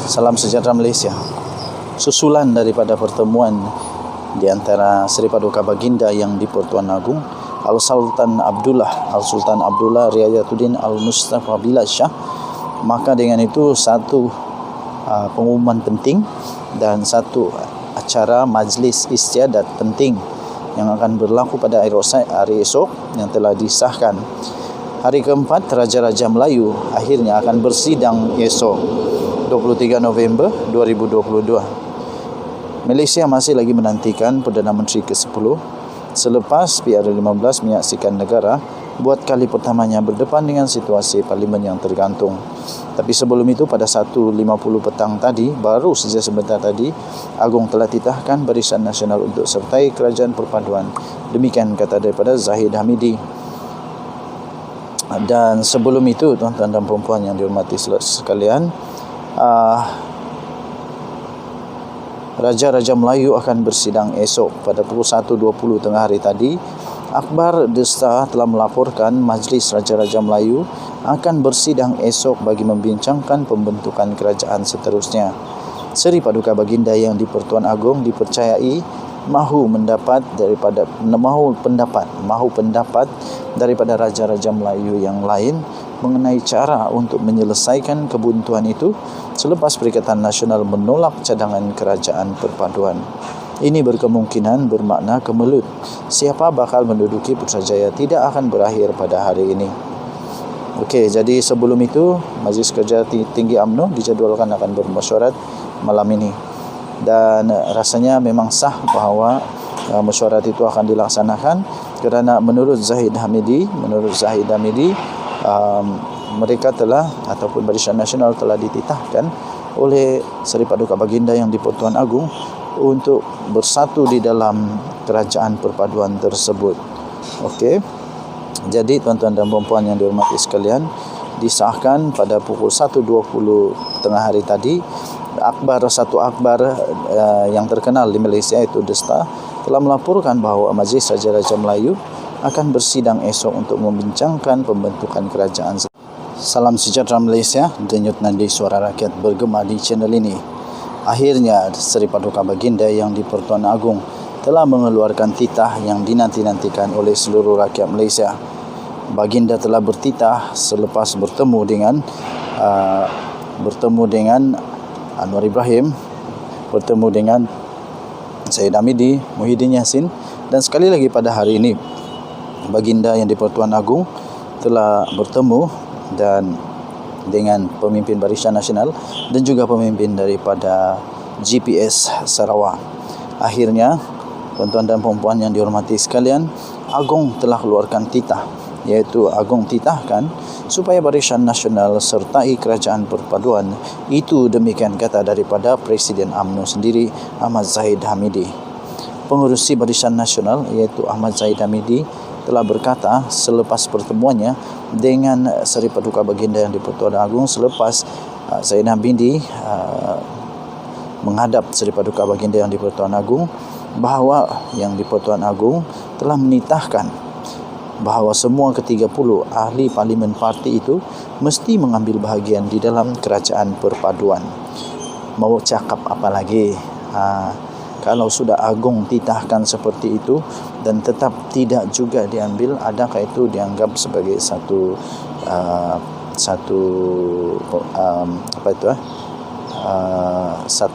Salam sejahtera Malaysia. Susulan daripada pertemuan di antara Seri Paduka Baginda yang di Pertuan Agong Al-Sultan Abdullah Riyayatuddin Al-Mustafa Bilal Shah, maka dengan itu satu pengumuman penting dan satu acara majlis istiadat penting yang akan berlaku pada hari esok yang telah disahkan. Hari keempat Raja-Raja Melayu akhirnya akan bersidang esok 23 November 2022. Malaysia masih lagi menantikan Perdana Menteri ke-10 selepas PR15 menyaksikan negara buat kali pertamanya berdepan dengan situasi parlimen yang tergantung. Tapi sebelum itu pada 1.50 petang tadi, baru saja sebentar tadi, Agong telah titahkan Barisan Nasional untuk sertai Kerajaan Perpaduan. Demikian kata daripada Zahid Hamidi. Dan sebelum itu, tuan-tuan dan perempuan yang dihormati sekalian, Raja-Raja Melayu akan bersidang esok pada pukul 1.20 tengah hari tadi. Akhbar The Star telah melaporkan Majlis Raja-Raja Melayu akan bersidang esok bagi membincangkan pembentukan kerajaan seterusnya. Seri Paduka Baginda yang di Pertuan Agong dipercayai mahu pendapat daripada Raja-Raja Melayu yang lain mengenai cara untuk menyelesaikan kebuntuan itu selepas Perikatan Nasional menolak cadangan kerajaan perpaduan. Ini berkemungkinan bermakna kemelut siapa bakal menduduki Putrajaya tidak akan berakhir pada hari ini. Okey, jadi sebelum itu Majlis Kerja Tinggi UMNO dijadualkan akan bermesyuarat malam ini. Dan rasanya memang sah bahawa mesyuarat itu akan dilaksanakan kerana menurut Zahid Hamidi, mereka telah ataupun Barisan Nasional telah dititahkan oleh Seri Paduka Baginda yang di Pertuan Agong untuk bersatu di dalam kerajaan perpaduan tersebut. Okey. Jadi tuan-tuan dan puan-puan yang dihormati sekalian, disahkan pada pukul 1.20 tengah hari tadi. Satu akhbar yang terkenal di Malaysia iaitu The Star telah melaporkan bahawa Majlis Raja-Raja Melayu akan bersidang esok untuk membincangkan pembentukan kerajaan. Salam sejahtera Malaysia, denyut nadi suara rakyat bergema di channel ini. Akhirnya Seri Paduka Baginda yang di Pertuan Agong telah mengeluarkan titah yang dinanti-nantikan oleh seluruh rakyat Malaysia. Baginda telah bertitah selepas bertemu dengan Anwar Ibrahim, bertemu dengan Syed Hamidi, Muhyiddin Yassin, dan sekali lagi pada hari ini Baginda yang di Pertuan Agong telah bertemu dan dengan pemimpin Barisan Nasional dan juga pemimpin daripada GPS Sarawak. Akhirnya, tuan-tuan dan puan-puan yang dihormati sekalian, Agong telah keluarkan titah, iaitu Agong titahkan supaya Barisan Nasional sertai Kerajaan Perpaduan. Itu demikian kata daripada Presiden UMNO sendiri, Ahmad Zahid Hamidi. Pengerusi Barisan Nasional iaitu Ahmad Zahid Hamidi telah berkata selepas pertemuannya dengan Seri Paduka Baginda yang di Pertuan Agong selepas Zahid Hamidi menghadap Seri Paduka Baginda yang di Pertuan Agong, bahawa yang di Pertuan Agong telah menitahkan bahawa semua ke-30 ahli parlimen parti itu mesti mengambil bahagian di dalam kerajaan perpaduan. Mau cakap apa lagi? Kalau sudah Agong titahkan seperti itu dan tetap tidak juga diambil, adakah itu dianggap sebagai satu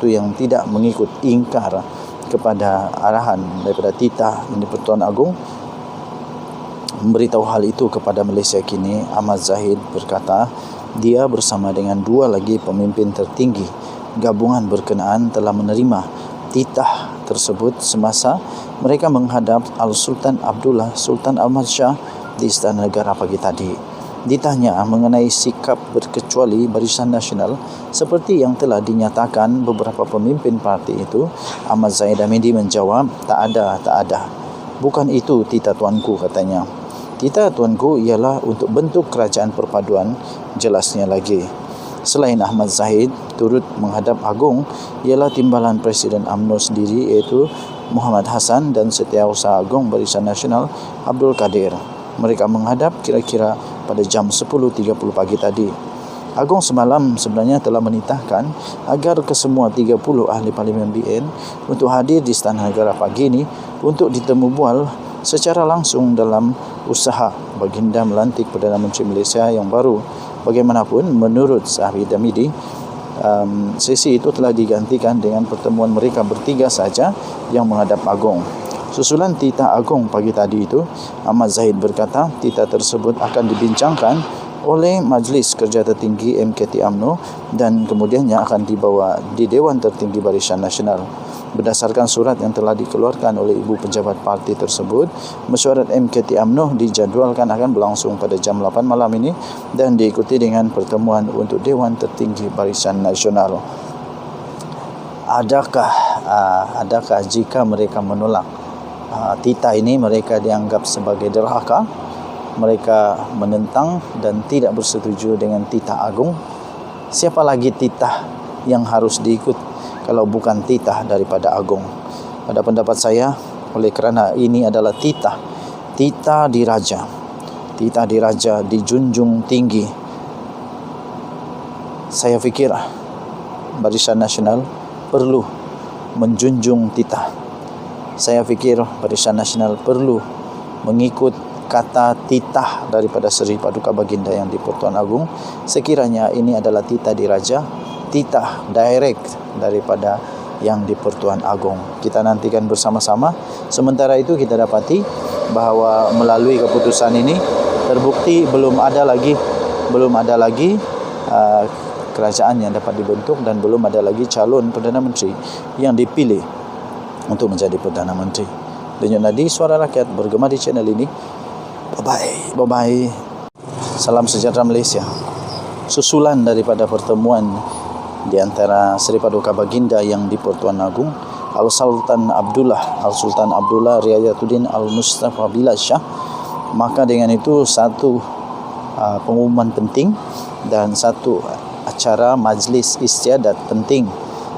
yang tidak mengikut, ingkar kepada arahan daripada titah yang di Pertuan Agong? Memberitahu hal itu kepada Malaysia Kini, Ahmad Zahid berkata dia bersama dengan dua lagi pemimpin tertinggi gabungan berkenaan telah menerima titah tersebut semasa mereka menghadap Al-Sultan Abdullah Sultan Ahmad Shah di Istana Negara pagi tadi. Ditanya mengenai sikap berkecuali Barisan Nasional seperti yang telah dinyatakan beberapa pemimpin parti itu, Ahmad Zahid Hamidi menjawab, tak ada. Bukan itu titah tuanku, katanya. Titah tuanku ialah untuk bentuk kerajaan perpaduan, jelasnya lagi. Selain Ahmad Zahid, turut menghadap Agong ialah timbalan Presiden UMNO sendiri iaitu Muhammad Hassan dan Setiausaha Agong Barisan Nasional Abdul Kadir. Mereka menghadap kira-kira pada jam 10.30 pagi tadi. Agong semalam sebenarnya telah menitahkan agar kesemua 30 ahli Parlimen BN untuk hadir di Istana Negara pagi ini untuk ditemu bual secara langsung dalam usaha baginda melantik Perdana Menteri Malaysia yang baru. Bagaimanapun, menurut Zahid Hamidi, sesi itu telah digantikan dengan pertemuan mereka bertiga saja yang menghadap Agong. Susulan titah Agong pagi tadi itu, Ahmad Zahid berkata titah tersebut akan dibincangkan oleh Majlis Kerja Tertinggi MKT UMNO dan kemudiannya akan dibawa di Dewan Tertinggi Barisan Nasional. Berdasarkan surat yang telah dikeluarkan oleh ibu pejabat parti tersebut, mesyuarat MKT UMNO dijadualkan akan berlangsung pada jam 8 malam ini dan diikuti dengan pertemuan untuk Dewan Tertinggi Barisan Nasional. Adakah jika mereka menolak titah ini, mereka dianggap sebagai derhaka, mereka menentang dan tidak bersetuju dengan titah Agong? Siapa lagi titah yang harus diikut kalau bukan titah daripada Agong? Pada pendapat saya, oleh kerana ini adalah titah diraja, dijunjung tinggi, saya fikir Barisan Nasional perlu menjunjung titah. Saya fikir Barisan Nasional perlu mengikut kata titah daripada Seri Paduka Baginda Yang di-Pertuan Agong. Sekiranya ini adalah titah diraja, titah direct daripada Yang di-Pertuan Agong. Kita nantikan bersama-sama. Sementara itu kita dapati bahawa melalui keputusan ini terbukti belum ada lagi kerajaan yang dapat dibentuk dan belum ada lagi calon Perdana Menteri yang dipilih untuk menjadi Perdana Menteri. Denyut nadi Suara Rakyat bergema di channel ini. Bye-bye. Salam sejahtera Malaysia. Susulan daripada pertemuan di antara Seri Paduka Baginda Yang di-Pertuan Agong Al-Sultan Abdullah Riayatuddin Al-Mustafa Bilal Shah, maka dengan itu satu pengumuman penting dan satu acara majlis istiadat penting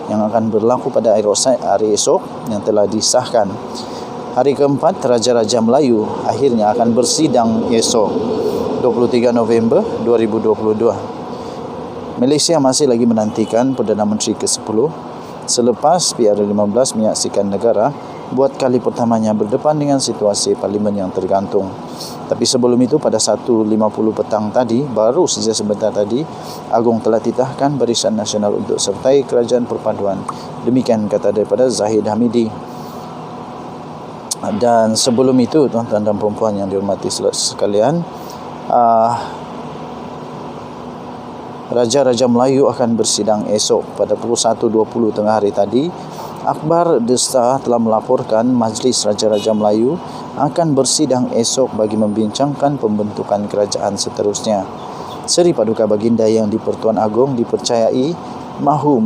yang akan berlaku pada hari esok yang telah disahkan. Hari keempat, Raja-Raja Melayu akhirnya akan bersidang esok 23 November 2022. Malaysia masih lagi menantikan Perdana Menteri ke-10 selepas PR15 menyaksikan negara buat kali pertamanya berdepan dengan situasi parlimen yang tergantung. Tapi sebelum itu, pada 1.50 petang tadi, baru saja sebentar tadi, Agong telah titahkan Barisan Nasional untuk sertai Kerajaan Perpaduan. Demikian kata daripada Zahid Hamidi. Dan sebelum itu, tuan-tuan dan puan-puan yang dihormati sekalian, Raja-Raja Melayu akan bersidang esok pada pukul 1.20 tengah hari tadi. Akhbar The Star telah melaporkan Majlis Raja-Raja Melayu akan bersidang esok bagi membincangkan pembentukan kerajaan seterusnya. Seri Paduka Baginda Yang di-Pertuan Agong dipercayai mahu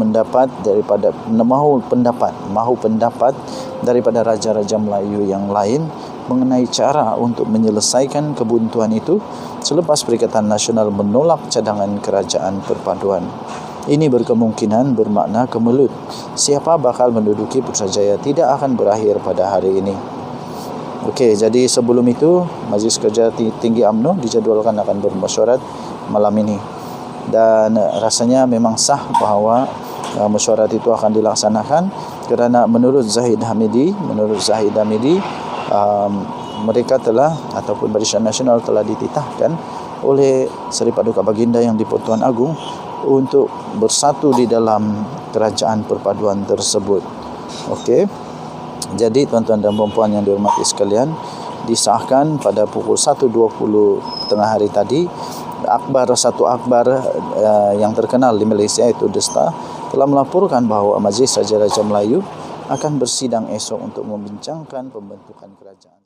pendapat daripada Raja-Raja Melayu yang lain mengenai cara untuk menyelesaikan kebuntuan itu selepas Perikatan Nasional menolak cadangan Kerajaan Perpaduan. Ini berkemungkinan bermakna kemelut siapa bakal menduduki Putrajaya tidak akan berakhir pada hari ini. Okey, jadi sebelum itu Majlis Kerja Tinggi UMNO dijadualkan akan bermesyuarat malam ini. Dan rasanya memang sah bahawa mesyuarat itu akan dilaksanakan kerana menurut Zahid Hamidi, mereka telah ataupun Barisan Nasional telah dititahkan oleh Seri Paduka Baginda Yang di-Pertuan Agong untuk bersatu di dalam kerajaan perpaduan tersebut. Okey. Jadi tuan-tuan dan puan-puan yang dihormati sekalian, disahkan pada pukul 1.20 tengah hari tadi. Satu akhbar yang terkenal di Malaysia, iaitu The Star, telah melaporkan bahawa Majlis Raja-Raja Melayu akan bersidang esok untuk membincangkan pembentukan kerajaan.